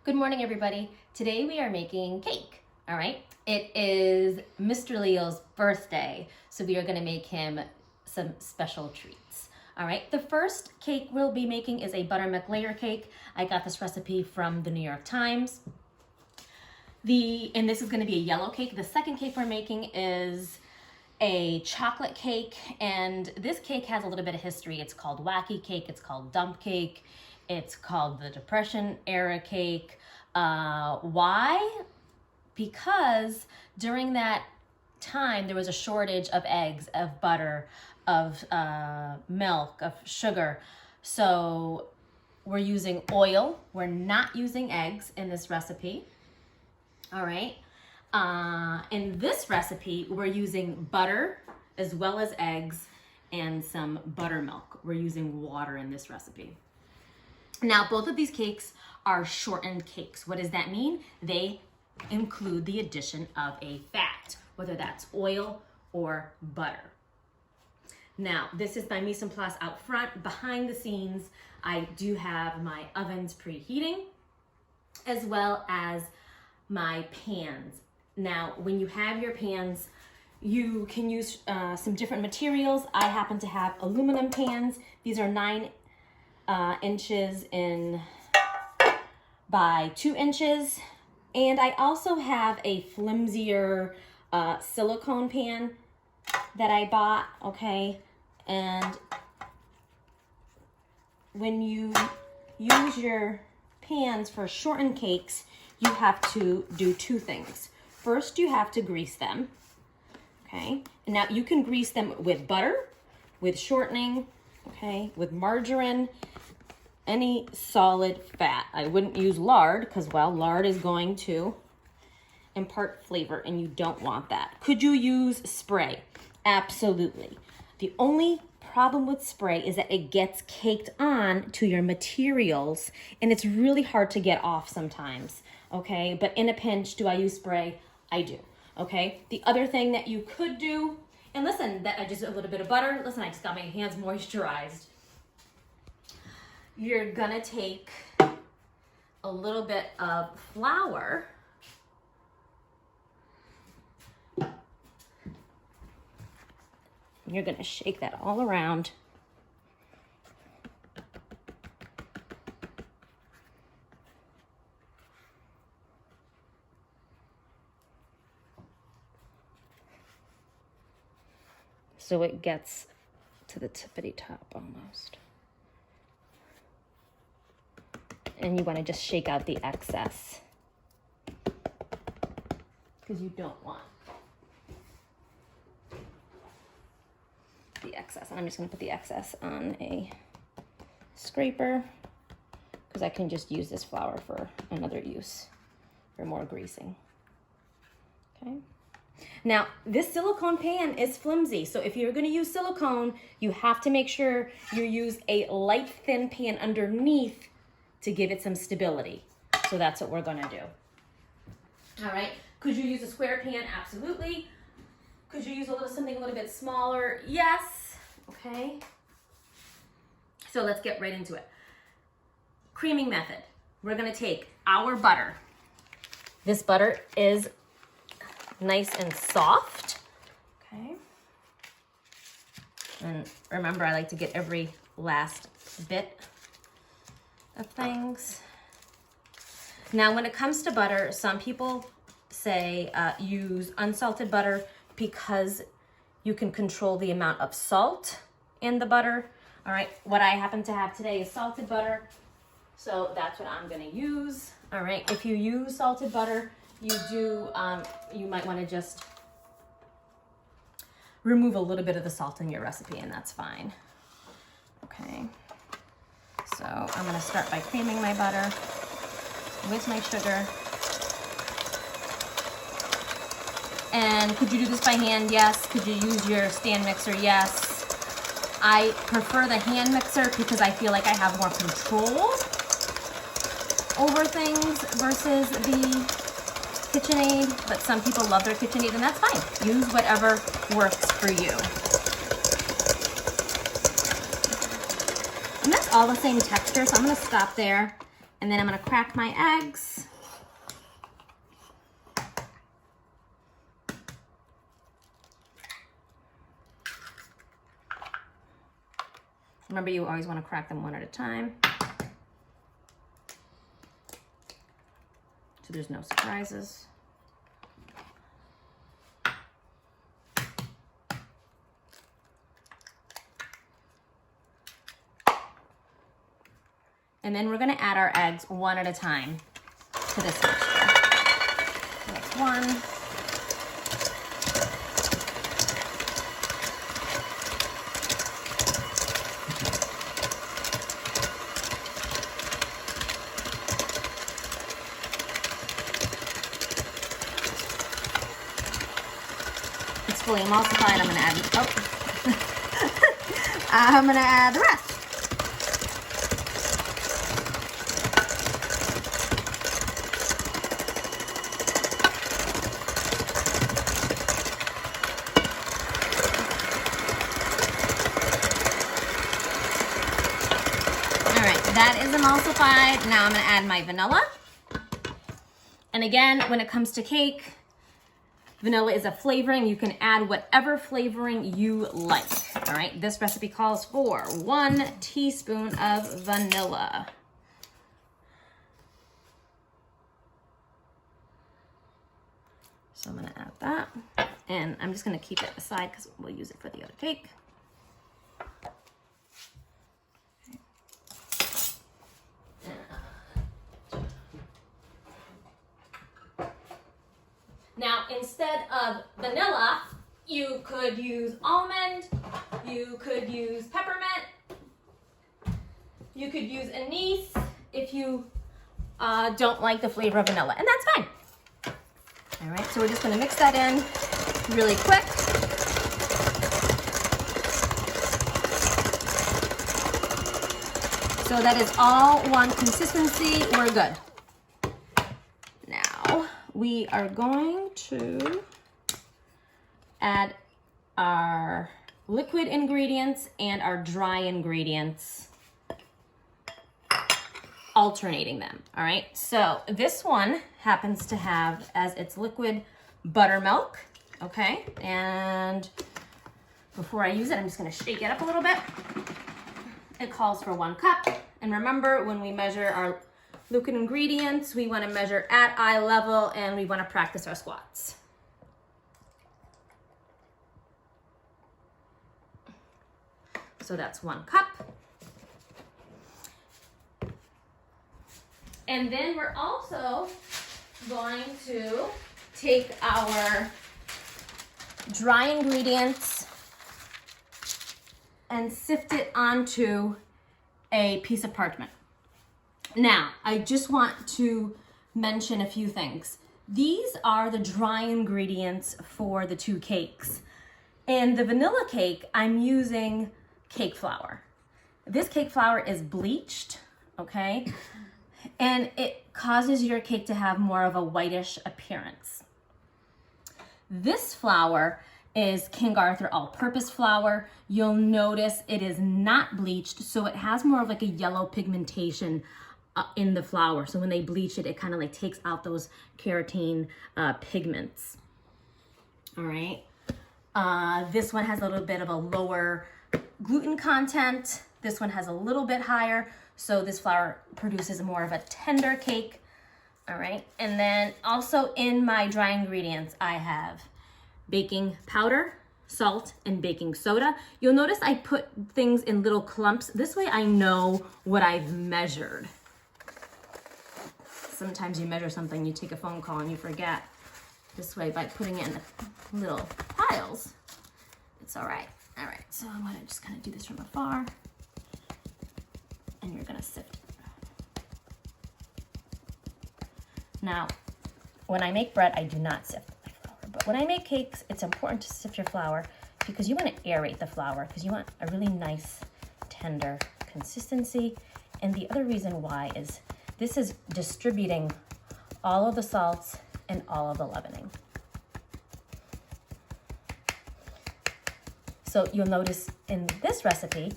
Good morning, everybody. Today we are making cake, all right? It is Mr. Leal's birthday, so we are gonna make him some special treats, all right? The first cake we'll be making is a buttermilk layer cake. I got this recipe from the New York Times. And this is gonna be a yellow cake. The second cake we're making is a chocolate cake, and this cake has a little bit of history. It's called wacky cake, it's called dump cake, it's called the Depression era cake. Why? Because during that time there was a shortage of eggs, of butter, of milk, of sugar. So we're using oil. We're not using eggs in this recipe. All right. In this recipe, we're using butter as well as eggs and some buttermilk. We're using water in this recipe. Now, both of these cakes are shortened cakes. What does that mean? They include the addition of a fat, whether that's oil or butter. Now, this is my mise en place out front. Behind the scenes, I do have my ovens preheating, as well as my pans. Now, when you have your pans, you can use some different materials. I happen to have aluminum pans. These are 9 inches in by 2 inches. And I also have a flimsier silicone pan that I bought, okay? And when you use your pans for shortened cakes, you have to do 2 things. First, you have to grease them, okay? And now you can grease them with butter, with shortening, okay, with margarine, any solid fat. I wouldn't use lard because, well, lard is going to impart flavor and you don't want that. Could you use spray? Absolutely. The only problem with spray is that it gets caked on to your materials and it's really hard to get off sometimes, okay? But in a pinch, do I use spray? I do, okay? The other thing that you could do, and listen, that I just a little bit of butter. Listen, I just got my hands moisturized. You're gonna take a little bit of flour. You're gonna shake that all around. So it gets to the tippity top almost. And you want to just shake out the excess because you don't want the excess. And I'm just going to put the excess on a scraper because I can just use this flour for another use, for more greasing. Okay. Now, this silicone pan is flimsy, so if you're going to use silicone, you have to make sure you use a light, thin pan underneath to give it some stability. So that's what we're going to do. All right. Could you use a square pan? Absolutely. Could you use something a little bit smaller? Yes. Okay. So let's get right into it. Creaming method. We're going to take our butter. This butter is nice and soft. Okay. And remember, I like to get every last bit of things. Now, when it comes to butter, some people say use unsalted butter because you can control the amount of salt in the butter. All right, what I happen to have today is salted butter, so that's what I'm gonna use. All right, if you use salted butter, you might want to just remove a little bit of the salt in your recipe, and that's fine. Okay. So I'm going to start by creaming my butter with my sugar. And could you do this by hand? Yes. Could you use your stand mixer? Yes. I prefer the hand mixer because I feel like I have more control over things versus the KitchenAid, but some people love their KitchenAid, and that's fine. Use whatever works for you. And that's all the same texture, so I'm going to stop there. And then I'm gonna crack my eggs. Remember, you always want to crack them one at a time, so there's no surprises. And then we're going to add our eggs one at a time to this mixture. So that's one. It's fully emulsified. I'm going to add, I'm going to add the rest. That is emulsified. Now I'm going to add my vanilla. And again, when it comes to cake, vanilla is a flavoring. You can add whatever flavoring you like. All right, this recipe calls for 1 teaspoon of vanilla. So I'm going to add that. And I'm just going to keep it aside because we'll use it for the other cake. Now, instead of vanilla, you could use almond, you could use peppermint, you could use anise if you don't like the flavor of vanilla, and that's fine. All right, so we're just gonna mix that in really quick. So that is all one consistency, we're good. Now, we are going to add our liquid ingredients and our dry ingredients, alternating them, all right? So this one happens to have as its liquid buttermilk, okay? And before I use it, I'm just gonna shake it up a little bit. It calls for 1 cup. And remember, when we measure our liquid ingredients, we want to measure at eye level and we want to practice our squats. So that's 1 cup. And then we're also going to take our dry ingredients and sift it onto a piece of parchment. Now, I just want to mention a few things. These are the dry ingredients for the 2 cakes. In the vanilla cake, I'm using cake flour. This cake flour is bleached, okay? And it causes your cake to have more of a whitish appearance. This flour is King Arthur all-purpose flour. You'll notice it is not bleached, so it has more of like a yellow pigmentation in the flour. So when they bleach it, it kind of like takes out those keratin pigments. All right. This one has a little bit of a lower gluten content. This one has a little bit higher. So this flour produces more of a tender cake. All right. And then also in my dry ingredients, I have baking powder, salt, and baking soda. You'll notice I put things in little clumps. This way I know what I've measured. Sometimes you measure something, you take a phone call and you forget. This way, by putting it in little piles, it's all right. All right, so I'm gonna just kind of do this from afar, and you're gonna sift it. Now, when I make bread, I do not sift my flour, but when I make cakes, it's important to sift your flour because you want to aerate the flour because you want a really nice, tender consistency. And the other reason why is this is distributing all of the salts and all of the leavening. So you'll notice in this recipe,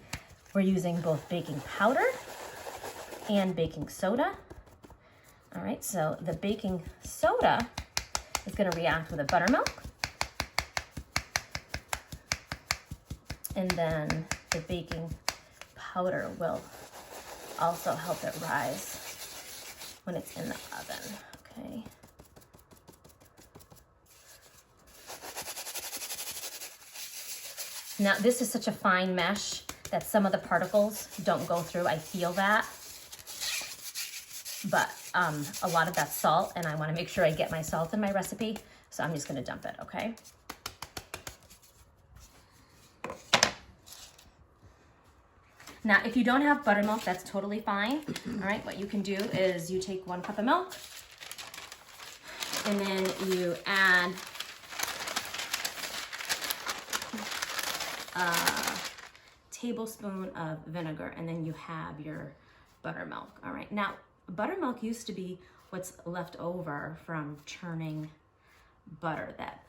we're using both baking powder and baking soda. All right, so the baking soda is gonna react with the buttermilk. And then the baking powder will also help it rise when it's in the oven, okay? Now, this is such a fine mesh that some of the particles don't go through. I feel that. But a lot of that's salt, and I want to make sure I get my salt in my recipe, so I'm just going to dump it, okay? Now, if you don't have buttermilk, that's totally fine. All right, what you can do is you take 1 cup of milk, and then you add a tablespoon of vinegar, and then you have your buttermilk. All right, now buttermilk used to be what's left over from churning butter, that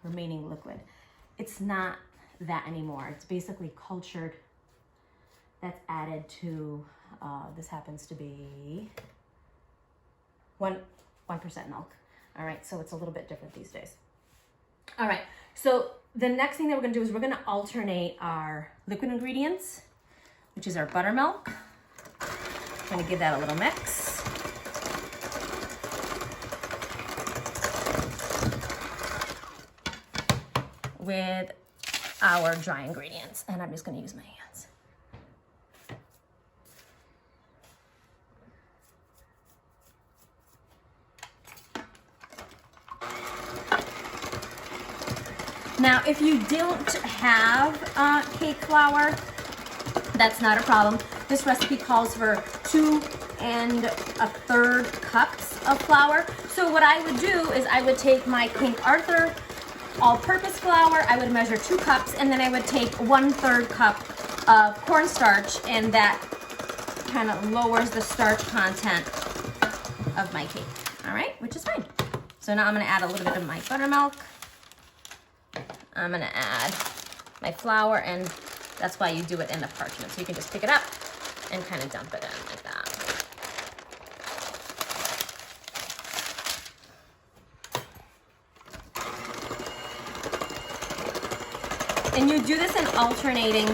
remaining liquid. It's not that anymore. It's basically cultured. That's added to, this happens to be 1% milk. All right, so it's a little bit different these days. All right, so the next thing that we're gonna do is we're gonna alternate our liquid ingredients, which is our buttermilk. I'm gonna give that a little mix. With our dry ingredients, and I'm just gonna use my hands. Now, if you don't have cake flour, that's not a problem. This recipe calls for 2 1/3 cups of flour. So what I would do is I would take my King Arthur all-purpose flour, I would measure 2 cups, and then I would take 1/3 cup of cornstarch, and that kind of lowers the starch content of my cake, all right, which is fine. So now I'm gonna add a little bit of my buttermilk. I'm gonna add my flour, and that's why you do it in the parchment. So you can just pick it up and kind of dump it in like that. And you do this in alternating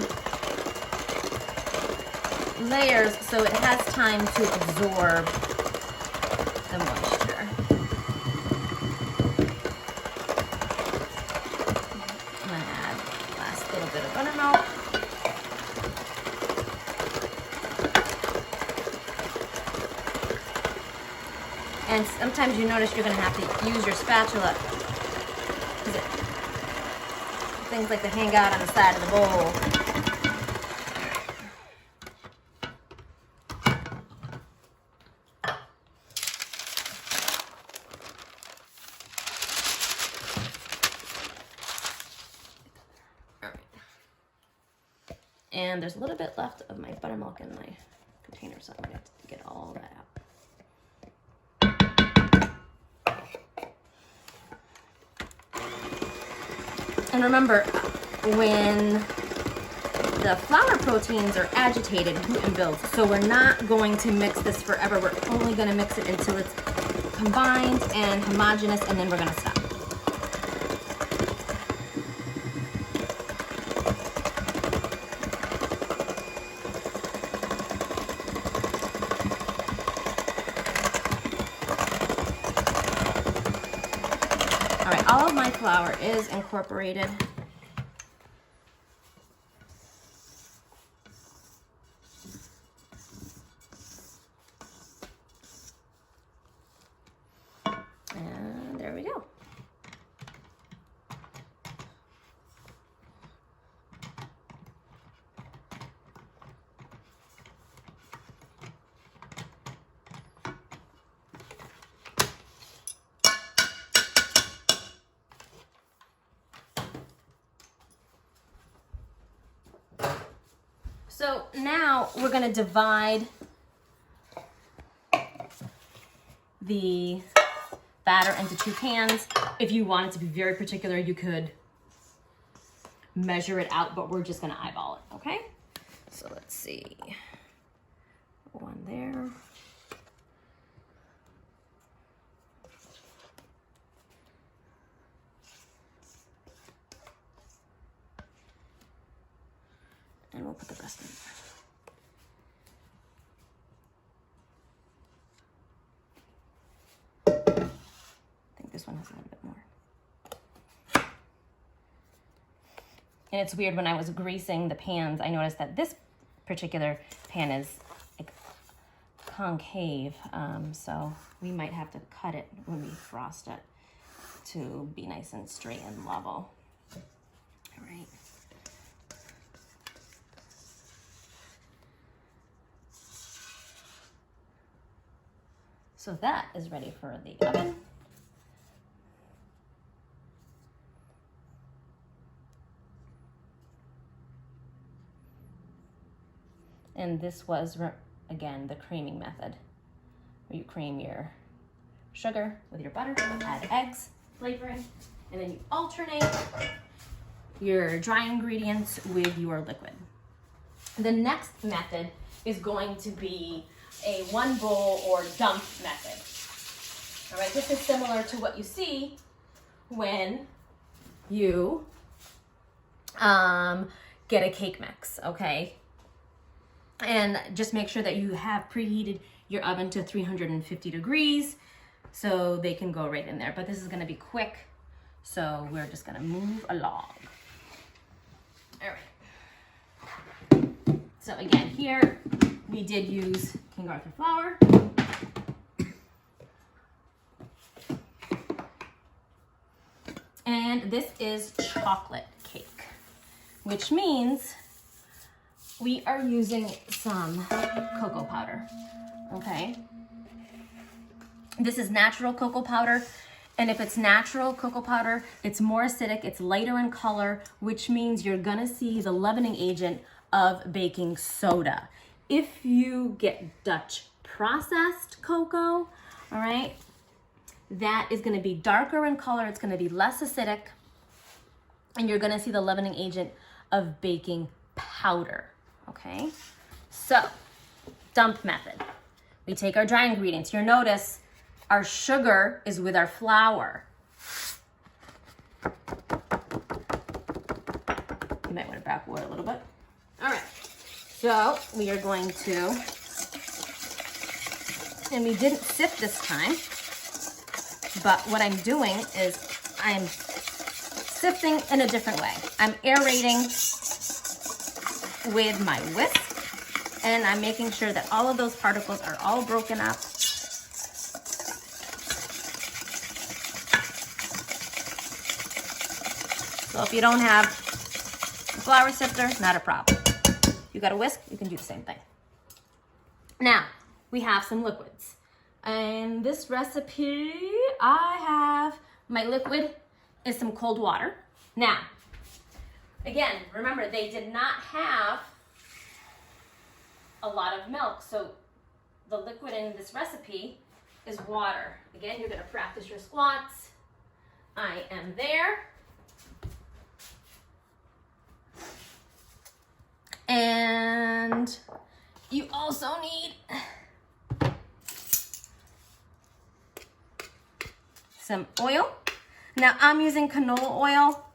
layers so it has time to absorb the moisture. I'm gonna add the last little bit of buttermilk. And sometimes you notice you're gonna have to use your spatula. Things like to hang out on the side of the bowl. And there's a little bit left of my buttermilk in my container, so I'm going to get all that out. And remember, when the flour proteins are agitated, gluten builds. So we're not going to mix this forever. We're only going to mix it until it's combined and homogeneous, and then we're going to stop. All right, all of my flour is incorporated. And there we go. So now we're going to divide the batter into 2 pans. If you wanted to be very particular, you could measure it out, but we're just going to eyeball it, okay? So let's see. 1 there. put the rest in there. I think this one has a little bit more. And it's weird, when I was greasing the pans, I noticed that this particular pan is like concave, so we might have to cut it when we frost it to be nice and straight and level. All right. So that is ready for the oven. And this was, again, the creaming method, where you cream your sugar with your butter, add eggs, flavoring, and then you alternate your dry ingredients with your liquid. The next method is going to be a one bowl or dump method. All right, this is similar to what you see when you get a cake mix, okay? And just make sure that you have preheated your oven to 350 degrees so they can go right in there. But this is gonna be quick, so we're just gonna move along. All right. So again, here we did use King Arthur flour. And this is chocolate cake, which means we are using some cocoa powder, okay? This is natural cocoa powder, and if it's natural cocoa powder, it's more acidic, it's lighter in color, which means you're gonna see the leavening agent of baking soda. If you get Dutch processed cocoa, all right, that is gonna be darker in color, it's gonna be less acidic, and you're gonna see the leavening agent of baking powder. Okay, so dump method. We take our dry ingredients. You'll notice our sugar is with our flour. You might want to back away a little bit. All right, so we are going to, and we didn't sift this time, but what I'm doing is I'm sifting in a different way. I'm aerating with my whisk, and I'm making sure that all of those particles are all broken up. So if you don't have a flour sifter, not a problem. You got a whisk, you can do the same thing. Now, we have some liquids. In this recipe, I have, my liquid is some cold water. Now, again, remember, they did not have a lot of milk, so the liquid in this recipe is water. Again, you're gonna practice your squats. I am there. And you also need some oil. Now, I'm using canola oil.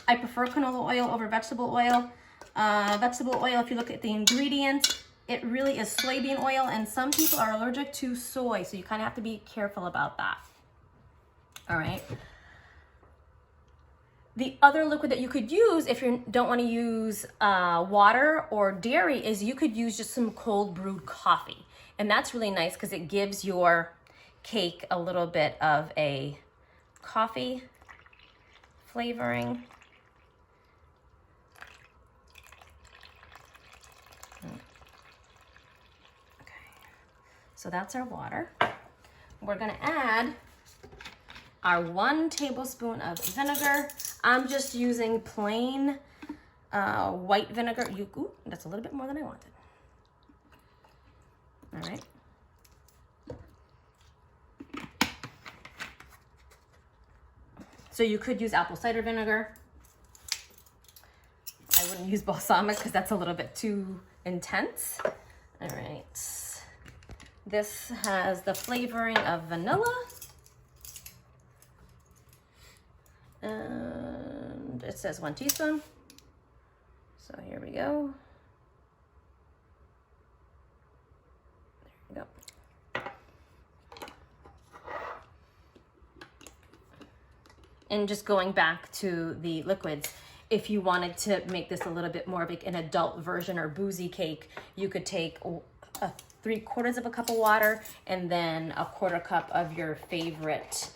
I prefer canola oil over vegetable oil. Vegetable oil, if you look at the ingredients, it really is soybean oil, and some people are allergic to soy, so you kind of have to be careful about that. All right. The other liquid that you could use if you don't want to use water or dairy is you could use just some cold brewed coffee. And that's really nice because it gives your cake a little bit of a coffee flavoring. So that's our water. We're gonna add our 1 tablespoon of vinegar. I'm just using plain white vinegar. Ooh, that's a little bit more than I wanted. All right. So you could use apple cider vinegar. I wouldn't use balsamic because that's a little bit too intense. All right. This has the flavoring of vanilla. And it says 1 teaspoon. So here we go. And just going back to the liquids, if you wanted to make this a little bit more of like an adult version or boozy cake, you could take 3/4 of a cup of water and then 1/4 cup of your favorite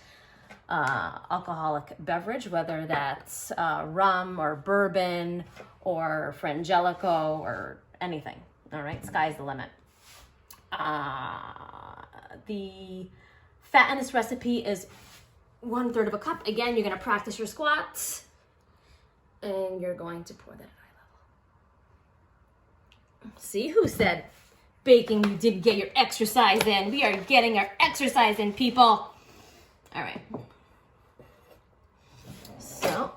alcoholic beverage, whether that's rum or bourbon or Frangelico or anything. All right, sky's the limit. The fat in this recipe is 1/3 of a cup. Again, you're going to practice your squats and you're going to pour that at eye level. See, who said baking you didn't get your exercise in? We are getting our exercise in, people. All right. So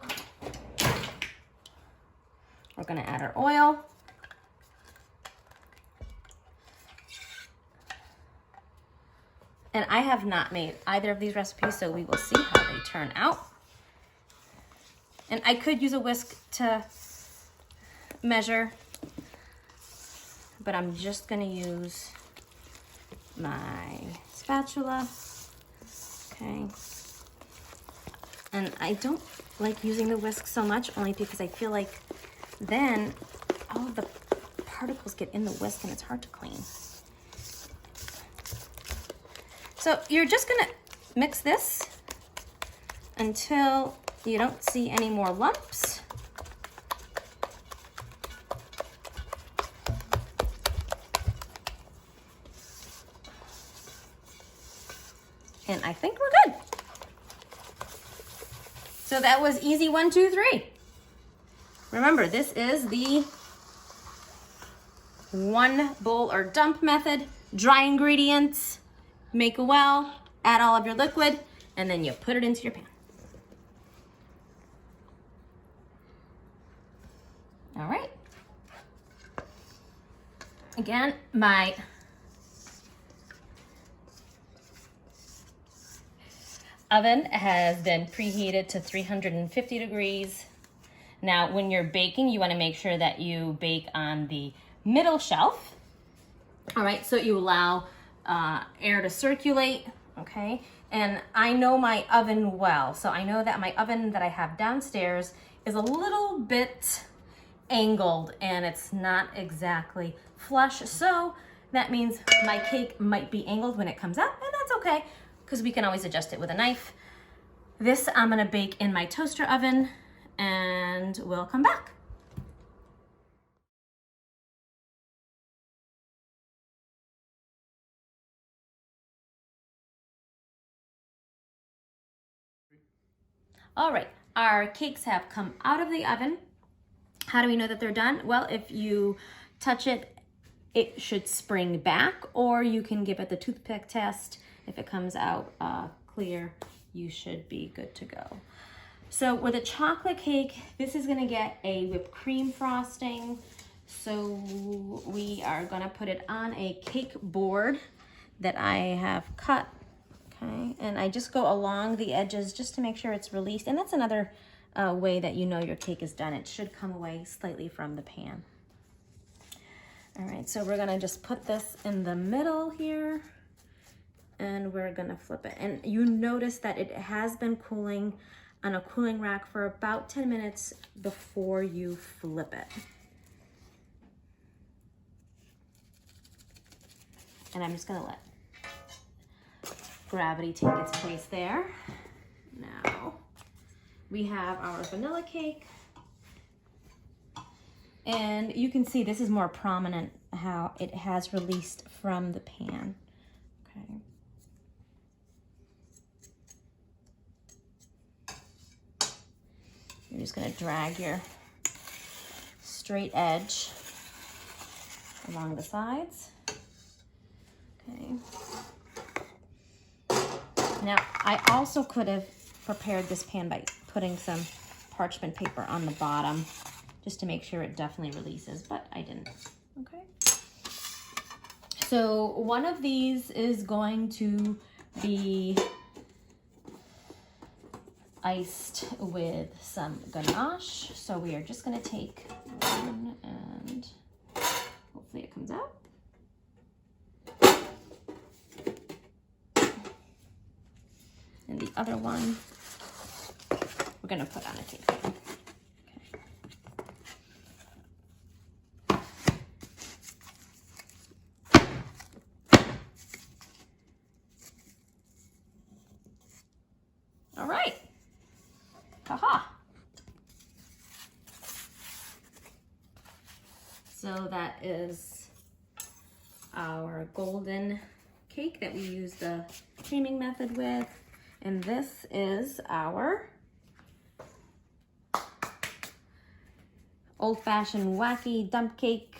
we're going to add our oil. And I have not made either of these recipes, so we will see how they turn out. And I could use a whisk to measure, but I'm just gonna use my spatula, okay? And I don't like using the whisk so much, only because I feel like then all of the particles get in the whisk and it's hard to clean. So you're just gonna mix this until you don't see any more lumps. And I think we're good. So that was easy 1, 2, 3. Remember, this is the 1 bowl or dump method, dry ingredients. Make a well, add all of your liquid, and then you put it into your pan. All right. Again, my oven has been preheated to 350 degrees. Now, when you're baking, you want to make sure that you bake on the middle shelf. All right, so you allow air to circulate, okay? And I know my oven well, so I know that my oven that I have downstairs is a little bit angled and it's not exactly flush, so that means my cake might be angled when it comes out, and that's okay, because we can always adjust it with a knife. This I'm gonna bake in my toaster oven, and we'll come back. All right, our cakes have come out of the oven. How do we know that they're done? Well, if you touch it, it should spring back, or you can give it the toothpick test. If it comes out clear, you should be good to go. So with a chocolate cake, this is gonna get a whipped cream frosting. So we are gonna put it on a cake board that I have cut. Okay, and I just go along the edges just to make sure it's released. And that's another way that you know your cake is done. It should come away slightly from the pan. All right, so we're gonna just put this in the middle here, and we're gonna flip it. And you notice that it has been cooling on a cooling rack for about 10 minutes before you flip it. And I'm just gonna let gravity take its place there. Now we have our vanilla cake, and you can see this is more prominent how it has released from the pan. Okay. You're just gonna drag your straight edge along the sides. Okay. Now, I also could have prepared this pan by putting some parchment paper on the bottom just to make sure it definitely releases, but I didn't. Okay. So one of these is going to be iced with some ganache. So we are just going to take one, and hopefully it comes out. And the other one we're gonna put on a table. All right. Haha. So that is our golden cake that we use the creaming method with. And this is our old-fashioned wacky dump cake.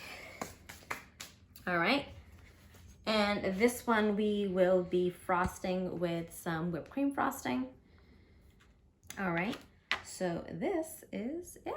All right. And this one we will be frosting with some whipped cream frosting. All right, so this is it.